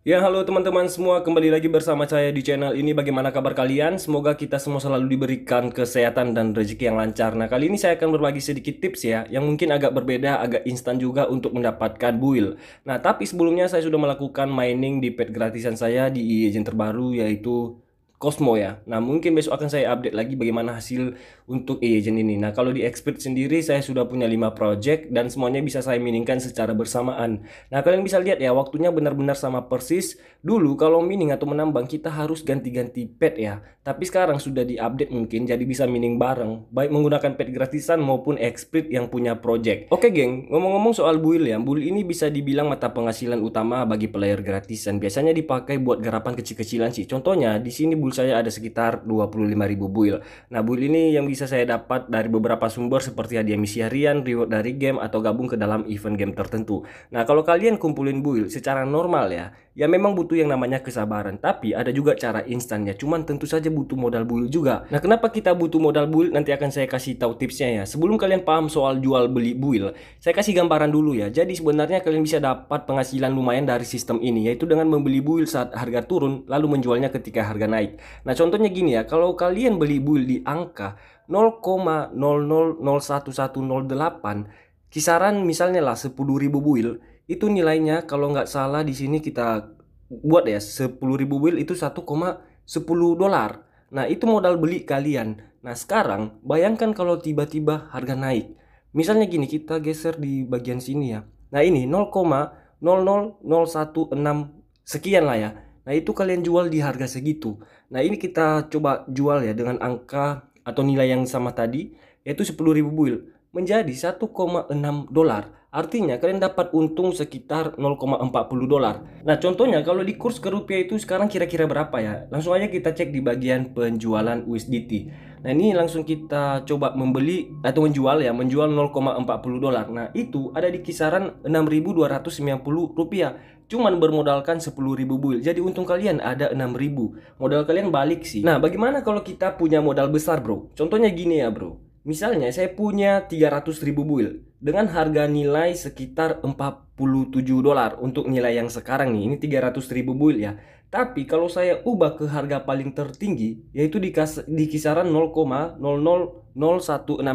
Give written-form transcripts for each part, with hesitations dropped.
Ya, halo teman-teman semua, kembali lagi bersama saya di channel ini. Bagaimana kabar kalian? Semoga kita semua selalu diberikan kesehatan dan rezeki yang lancar. Nah, kali ini saya akan berbagi sedikit tips ya, yang mungkin agak berbeda, agak instan juga untuk mendapatkan build. Nah, tapi sebelumnya saya sudah melakukan mining di pet gratisan saya di EA Agent terbaru, yaitu Cosmo ya. Nah, mungkin besok akan saya update lagi bagaimana hasil untuk agent ini. Nah, kalau di Expert sendiri saya sudah punya 5 project dan semuanya bisa saya miningkan secara bersamaan. Nah, kalian bisa lihat ya, waktunya benar-benar sama persis. Dulu kalau mining atau menambang kita harus ganti-ganti pet ya. Tapi sekarang sudah di-update mungkin jadi bisa mining bareng, baik menggunakan pet gratisan maupun Expert yang punya project. Oke, geng, ngomong-ngomong soal build ya. Build ini bisa dibilang mata penghasilan utama bagi player gratisan. Biasanya dipakai buat garapan kecil-kecilan sih. Contohnya di sini build saya ada sekitar 25.000 build. Nah, build ini yang bisa saya dapat dari beberapa sumber seperti hadiah misi harian, reward dari game, atau gabung ke dalam event game tertentu. Nah, kalau kalian kumpulin build secara normal ya memang butuh yang namanya kesabaran. Tapi ada juga cara instan ya, cuman tentu saja butuh modal build juga. Nah, kenapa kita butuh modal build? Nanti akan saya kasih tahu tipsnya ya. Sebelum kalian paham soal jual beli build, saya kasih gambaran dulu ya. Jadi sebenarnya kalian bisa dapat penghasilan lumayan dari sistem ini, yaitu dengan membeli build saat harga turun lalu menjualnya ketika harga naik. Nah, contohnya gini ya, kalau kalian beli build di angka 0,00011108, kisaran misalnya lah 10.000 build, itu nilainya kalau nggak salah di sini kita buat ya 10.000 build itu 1,10 dolar. Nah, itu modal beli kalian. Nah, sekarang bayangkan kalau tiba-tiba harga naik. Misalnya gini, kita geser di bagian sini ya. Nah, ini 0,00016 sekian lah ya. Nah, itu kalian jual di harga segitu. Nah, ini kita coba jual ya dengan angka atau nilai yang sama tadi, yaitu 10.000 build menjadi 1,6 dolar. Artinya kalian dapat untung sekitar 0,40 dolar. Nah, contohnya kalau di kurs ke rupiah itu sekarang kira-kira berapa ya? Langsung aja kita cek di bagian penjualan USDT. Nah, ini langsung kita coba membeli atau menjual ya, menjual 0,40 dolar. Nah, itu ada di kisaran 6.290 rupiah. Cuman bermodalkan 10.000 build. Jadi untung kalian ada 6.000. Modal kalian balik sih. Nah, bagaimana kalau kita punya modal besar, bro? Contohnya gini ya, bro. Misalnya saya punya 300.000 build dengan harga nilai sekitar 47 dolar untuk nilai yang sekarang nih. Ini 300.000 build ya. Tapi kalau saya ubah ke harga paling tertinggi, yaitu di kisaran 0,00016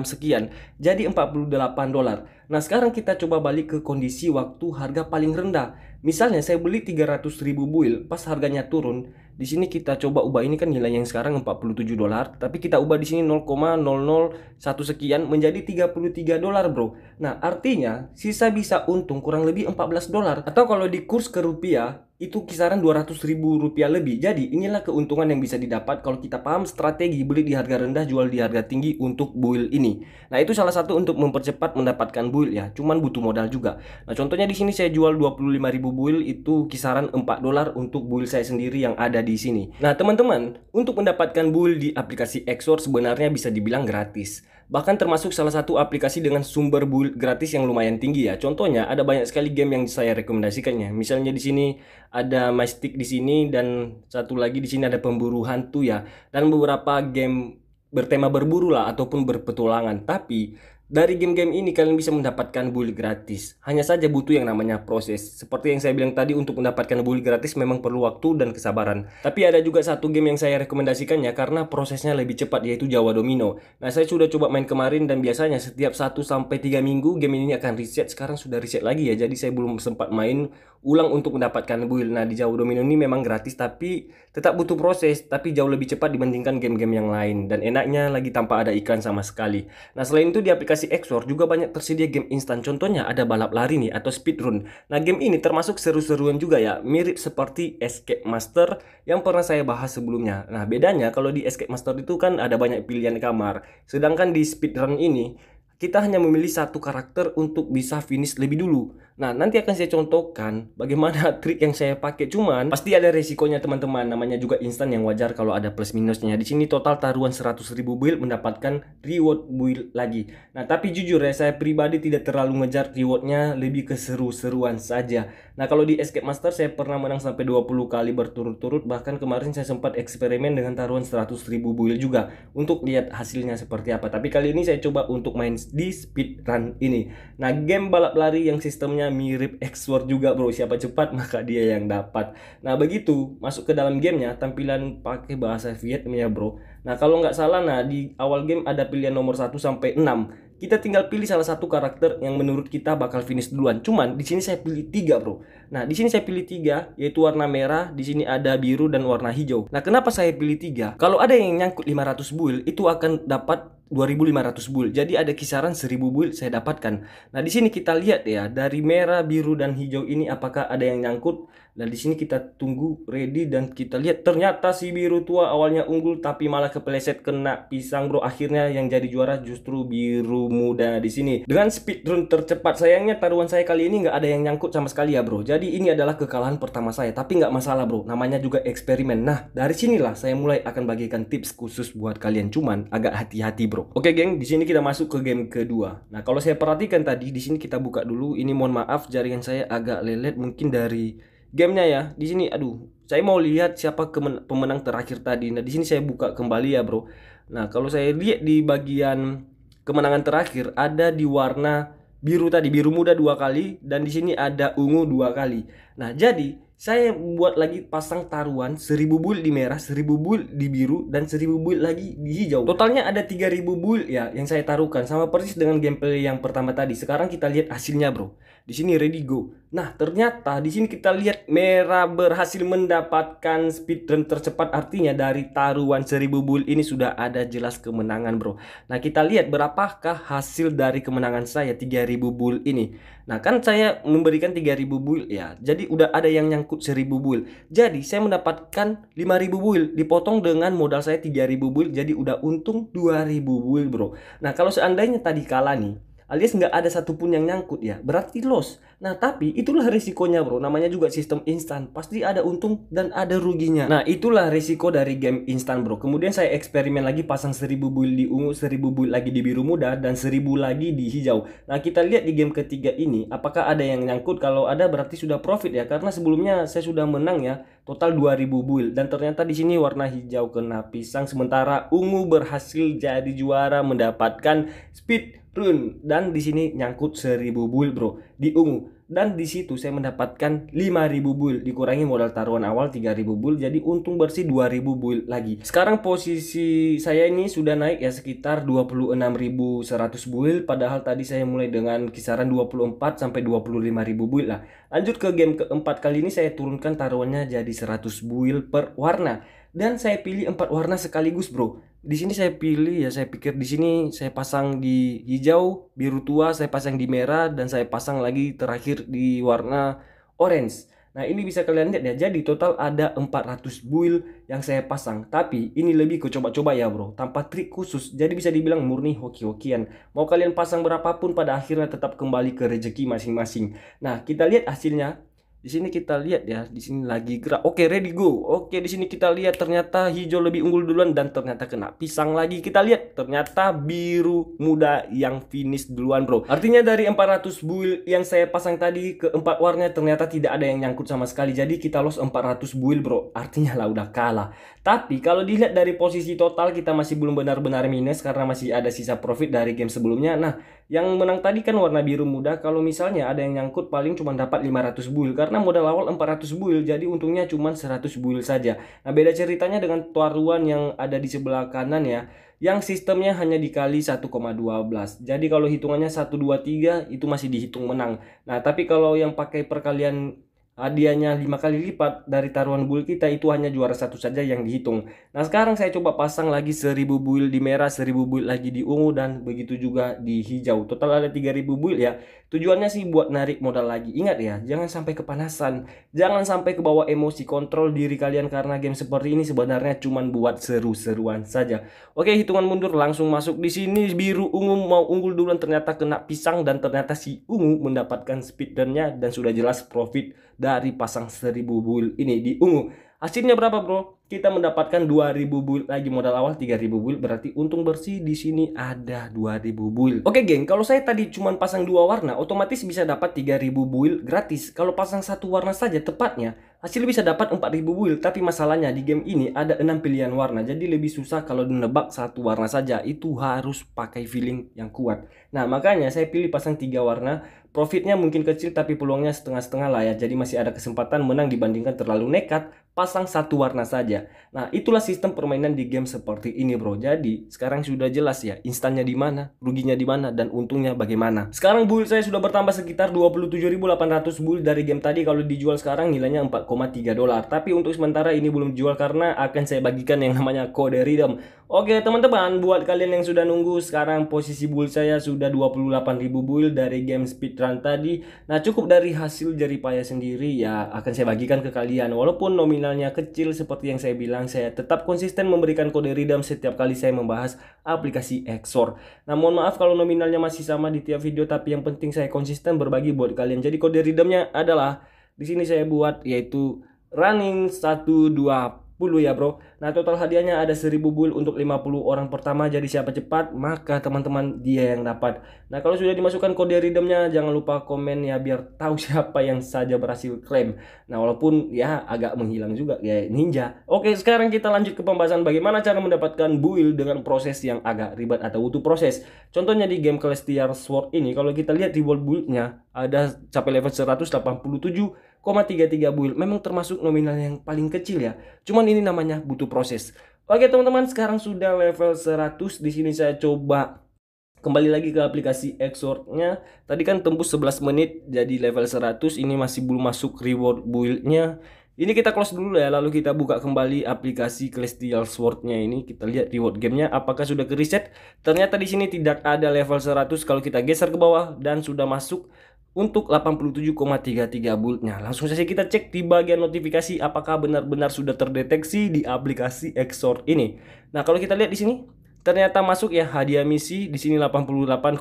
sekian, jadi 48 dolar. Nah, sekarang kita coba balik ke kondisi waktu harga paling rendah. Misalnya saya beli 300.000 build, pas harganya turun. Di sini kita coba ubah, ini kan nilai yang sekarang 47 dolar, tapi kita ubah di sini 0,001 sekian menjadi 33 dolar, bro. Nah, artinya sisa bisa untung kurang lebih 14 dolar. Atau kalau di kurs ke rupiah itu kisaran 200.000 rupiah lebih. Jadi inilah keuntungan yang bisa didapat kalau kita paham strategi beli di harga rendah, jual di harga tinggi untuk build ini. Nah, itu salah satu untuk mempercepat mendapatkan build ya. Cuman butuh modal juga. Nah, contohnya di sini saya jual 25.000 build itu kisaran 4 dolar untuk build saya sendiri yang ada di sini. Nah, teman-teman, untuk mendapatkan build di aplikasi Exor sebenarnya bisa dibilang gratis. Bahkan termasuk salah satu aplikasi dengan sumber build gratis yang lumayan tinggi ya. Contohnya ada banyak sekali game yang saya rekomendasikannya. Misalnya di sini ada Mystic di sini dan satu lagi di sini ada pemburu hantu ya. Dan beberapa game bertema berburu lah ataupun berpetualangan. Tapi dari game-game ini kalian bisa mendapatkan build gratis. Hanya saja butuh yang namanya proses. Seperti yang saya bilang tadi, untuk mendapatkan build gratis memang perlu waktu dan kesabaran. Tapi ada juga satu game yang saya rekomendasikannya karena prosesnya lebih cepat, yaitu Jawa Domino. Nah, saya sudah coba main kemarin dan biasanya setiap 1 sampai 3 minggu game ini akan reset. Sekarang sudah reset lagi ya. Jadi saya belum sempat main ulang untuk mendapatkan build. Nah, di Jawa Domino ini memang gratis tapi tetap butuh proses, tapi jauh lebih cepat dibandingkan game-game yang lain. Dan enaknya lagi tanpa ada iklan sama sekali. Nah, selain itu di aplikasi Exor juga banyak tersedia game instan. Contohnya ada balap lari nih atau speedrun. Nah, game ini termasuk seru-seruan juga ya, mirip seperti Escape Master yang pernah saya bahas sebelumnya. Nah, bedanya kalau di Escape Master itu kan ada banyak pilihan kamar, sedangkan di speedrun ini kita hanya memilih satu karakter untuk bisa finish lebih dulu. Nah, nanti akan saya contohkan bagaimana trik yang saya pakai. Cuman pasti ada resikonya teman-teman. Namanya juga instan yang wajar kalau ada plus minusnya. Di sini total taruhan 100.000 build mendapatkan reward build lagi. Nah, tapi jujur ya, saya pribadi tidak terlalu ngejar rewardnya, lebih ke seru-seruan saja. Nah, kalau di Escape Master saya pernah menang sampai 20 kali berturut-turut. Bahkan kemarin saya sempat eksperimen dengan taruhan 100.000 build juga untuk lihat hasilnya seperti apa. Tapi kali ini saya coba untuk main di speedrun ini. Nah, game balap lari yang sistemnya warnanya mirip X-Sword juga bro, siapa cepat maka dia yang dapat. Nah begitu masuk ke dalam gamenya, tampilan pakai bahasa Vietnam ya bro. Nah kalau nggak salah, nah di awal game ada pilihan nomor 1 sampai 6. Kita tinggal pilih salah satu karakter yang menurut kita bakal finish duluan. Cuman di sini saya pilih 3 bro. Nah di sini saya pilih 3, yaitu warna merah, di sini ada biru dan warna hijau. Nah kenapa saya pilih 3? Kalau ada yang nyangkut 500 build itu akan dapat 2500 build. Jadi ada kisaran 1000 build saya dapatkan. Nah di sini kita lihat ya, dari merah, biru dan hijau ini apakah ada yang nyangkut. Dan di sini kita tunggu ready dan kita lihat ternyata si biru tua awalnya unggul tapi malah kepleset kena pisang bro. Akhirnya yang jadi juara justru biru muda di sini dengan speedrun tercepat. Sayangnya taruhan saya kali ini nggak ada yang nyangkut sama sekali ya bro. Jadi ini adalah kekalahan pertama saya, tapi nggak masalah bro. Namanya juga eksperimen. Nah dari sinilah saya mulai akan bagikan tips khusus buat kalian. Cuman agak hati-hati bro. Oke geng, di sini kita masuk ke game kedua. Nah kalau saya perhatikan tadi di sini kita buka dulu. Ini mohon maaf jaringan saya agak lelet mungkin dari gamenya ya. Di sini aduh, saya mau lihat siapa pemenang terakhir tadi. Nah di sini saya buka kembali ya bro. Nah kalau saya lihat di bagian kemenangan terakhir ada di warna biru tadi, biru muda 2 kali, dan di sini ada ungu 2 kali. Nah jadi saya buat lagi pasang taruhan 1000 build di merah, 1000 build di biru, dan 1000 build lagi di hijau. Totalnya ada 3000 build ya yang saya taruhkan, sama persis dengan gameplay yang pertama tadi. Sekarang kita lihat hasilnya bro. Di sini ready go. Nah ternyata di sini kita lihat merah berhasil mendapatkan speedrun tercepat. Artinya dari taruhan 1000 build ini sudah ada jelas kemenangan bro. Nah kita lihat berapakah hasil dari kemenangan saya 3000 build ini. Nah kan saya memberikan 3000 build ya, jadi udah ada yang nyangkut 1000 build. Jadi saya mendapatkan 5000 build dipotong dengan modal saya 3000 build, jadi udah untung 2000 build bro. Nah kalau seandainya tadi kalah nih, alias nggak ada satupun yang nyangkut ya, berarti loss. Nah tapi itulah risikonya bro, namanya juga sistem instan, pasti ada untung dan ada ruginya. Nah itulah risiko dari game instan bro. Kemudian saya eksperimen lagi, pasang 1000 build di ungu, 1000 build lagi di biru muda, dan 1000 lagi di hijau. Nah kita lihat di game ketiga ini apakah ada yang nyangkut. Kalau ada berarti sudah profit ya, karena sebelumnya saya sudah menang ya, total 2000 build. Dan ternyata di sini warna hijau kena pisang, sementara ungu berhasil jadi juara mendapatkan speed run, dan di sini nyangkut 1000 build bro di ungu. Dan di situ saya mendapatkan 5000 build dikurangi modal taruhan awal 3000 build, jadi untung bersih 2000 build lagi. Sekarang posisi saya ini sudah naik ya sekitar 26100 build, padahal tadi saya mulai dengan kisaran 24 sampai 25000 build lah. Lanjut ke game keempat, kali ini saya turunkan taruhannya jadi 100 build per warna. Dan saya pilih 4 warna sekaligus bro. Di sini saya pilih ya, saya pikir di sini saya pasang di hijau, biru tua, saya pasang di merah, dan saya pasang lagi terakhir di warna orange. Nah ini bisa kalian lihat ya, jadi total ada 400 build yang saya pasang. Tapi ini lebih ke coba-coba ya bro, tanpa trik khusus. Jadi bisa dibilang murni hoki-hokian. Mau kalian pasang berapapun, pada akhirnya tetap kembali ke rezeki masing-masing. Nah kita lihat hasilnya. Di sini kita lihat ya, di sini lagi gerak. Oke, ready go. Oke, di sini kita lihat ternyata hijau lebih unggul duluan, dan ternyata kena pisang lagi. Kita lihat ternyata biru muda yang finish duluan, bro. Artinya dari 400 build yang saya pasang tadi ke 4 warna ternyata tidak ada yang nyangkut sama sekali. Jadi kita loss 400 build, bro. Artinya lah udah kalah. Tapi kalau dilihat dari posisi total, kita masih belum benar-benar minus karena masih ada sisa profit dari game sebelumnya. Nah, yang menang tadi kan warna biru muda. Kalau misalnya ada yang nyangkut paling cuma dapat 500 build karena modal awal 400 build, jadi untungnya cuma 100 build saja. Nah beda ceritanya dengan taruhan yang ada di sebelah kanan ya, yang sistemnya hanya dikali 1,12. Jadi kalau hitungannya 1, 2, 3 itu masih dihitung menang. Nah tapi kalau yang pakai perkalian hadiahnya 5 kali lipat dari taruhan build kita, itu hanya juara satu saja yang dihitung. Nah sekarang saya coba pasang lagi 1000 build di merah, 1000 build lagi di ungu, dan begitu juga di hijau. Total ada 3000 build ya. Tujuannya sih buat narik modal lagi. Ingat ya, jangan sampai kepanasan, jangan sampai kebawa emosi. Kontrol diri kalian karena game seperti ini sebenarnya cuman buat seru-seruan saja. Oke, hitungan mundur langsung masuk. Di sini biru ungu mau unggul duluan, ternyata kena pisang, dan ternyata si ungu mendapatkan speedrunnya, dan sudah jelas profit dari pasang 1000 build ini di ungu. Hasilnya berapa bro? Kita mendapatkan 2000 build lagi, modal awal 3000 build, berarti untung bersih di sini ada 2000 build. Oke geng, kalau saya tadi cuma pasang 2 warna, otomatis bisa dapat 3000 build gratis. Kalau pasang 1 warna saja tepatnya, hasil bisa dapat 4000 build. Tapi masalahnya di game ini ada 6 pilihan warna, jadi lebih susah kalau menebak 1 warna saja. Itu harus pakai feeling yang kuat. Nah makanya saya pilih pasang 3 warna. Profitnya mungkin kecil tapi peluangnya setengah-setengah lah ya. Jadi masih ada kesempatan menang dibandingkan terlalu nekat pasang satu warna saja. Nah, itulah sistem permainan di game seperti ini, bro. Jadi, sekarang sudah jelas ya, instannya di mana, ruginya di mana, dan untungnya bagaimana. Sekarang build saya sudah bertambah sekitar 27.800 build dari game tadi. Kalau dijual sekarang nilainya 4,3 dolar. Tapi untuk sementara ini belum dijual karena akan saya bagikan yang namanya kode redeem. Oke, teman-teman, buat kalian yang sudah nunggu, sekarang posisi build saya sudah 28.000 build dari game speedrun tadi. Nah, cukup dari hasil jeripaya sendiri ya akan saya bagikan ke kalian. Walaupun nominalnya kecil seperti yang saya bilang, saya tetap konsisten memberikan kode redeem setiap kali saya membahas aplikasi Exor. Nah, mohon maaf kalau nominalnya masih sama di tiap video, tapi yang penting saya konsisten berbagi buat kalian. Jadi kode redeemnya adalah di sini saya buat yaitu running 120 ya, bro. Nah, total hadiahnya ada 1000 build untuk 50 orang pertama. Jadi siapa cepat maka teman-teman dia yang dapat. Nah, kalau sudah dimasukkan kode redeemnya jangan lupa komen ya biar tahu siapa yang saja berhasil klaim. Nah, walaupun ya agak menghilang juga ya ninja. Oke, sekarang kita lanjut ke pembahasan bagaimana cara mendapatkan build dengan proses yang agak ribet atau butuh proses. Contohnya di game Celestial Sword ini, kalau kita lihat reward build-nya ada capai level 187,33 build. Memang termasuk nominal yang paling kecil ya. Cuman ini namanya butuh proses. Oke, teman-teman, sekarang sudah level 100. Di sini saya coba kembali lagi ke aplikasi Exor-nya. Tadi kan tembus 11 menit jadi level 100. Ini masih belum masuk reward build-nya. Ini kita close dulu ya, lalu kita buka kembali aplikasi Celestial Sword-nya ini. Kita lihat reward game-nya apakah sudah ke reset. Ternyata di sini tidak ada level 100. Kalau kita geser ke bawah dan sudah masuk untuk 87,33 build-nya. Langsung saja kita cek di bagian notifikasi apakah benar-benar sudah terdeteksi di aplikasi Exor ini. Nah, kalau kita lihat di sini ternyata masuk ya hadiah misi di sini 88,20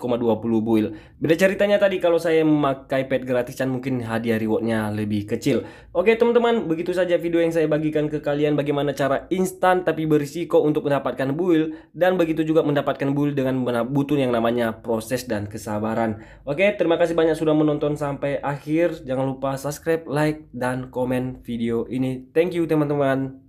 build. Beda ceritanya tadi kalau saya memakai pet gratisan mungkin hadiah rewardnya lebih kecil. Oke, teman-teman, begitu saja video yang saya bagikan ke kalian bagaimana cara instan tapi berisiko untuk mendapatkan build, dan begitu juga mendapatkan build dengan butuh yang namanya proses dan kesabaran. Oke, terima kasih banyak sudah menonton sampai akhir. Jangan lupa subscribe, like, dan komen video ini. Thank you, teman-teman.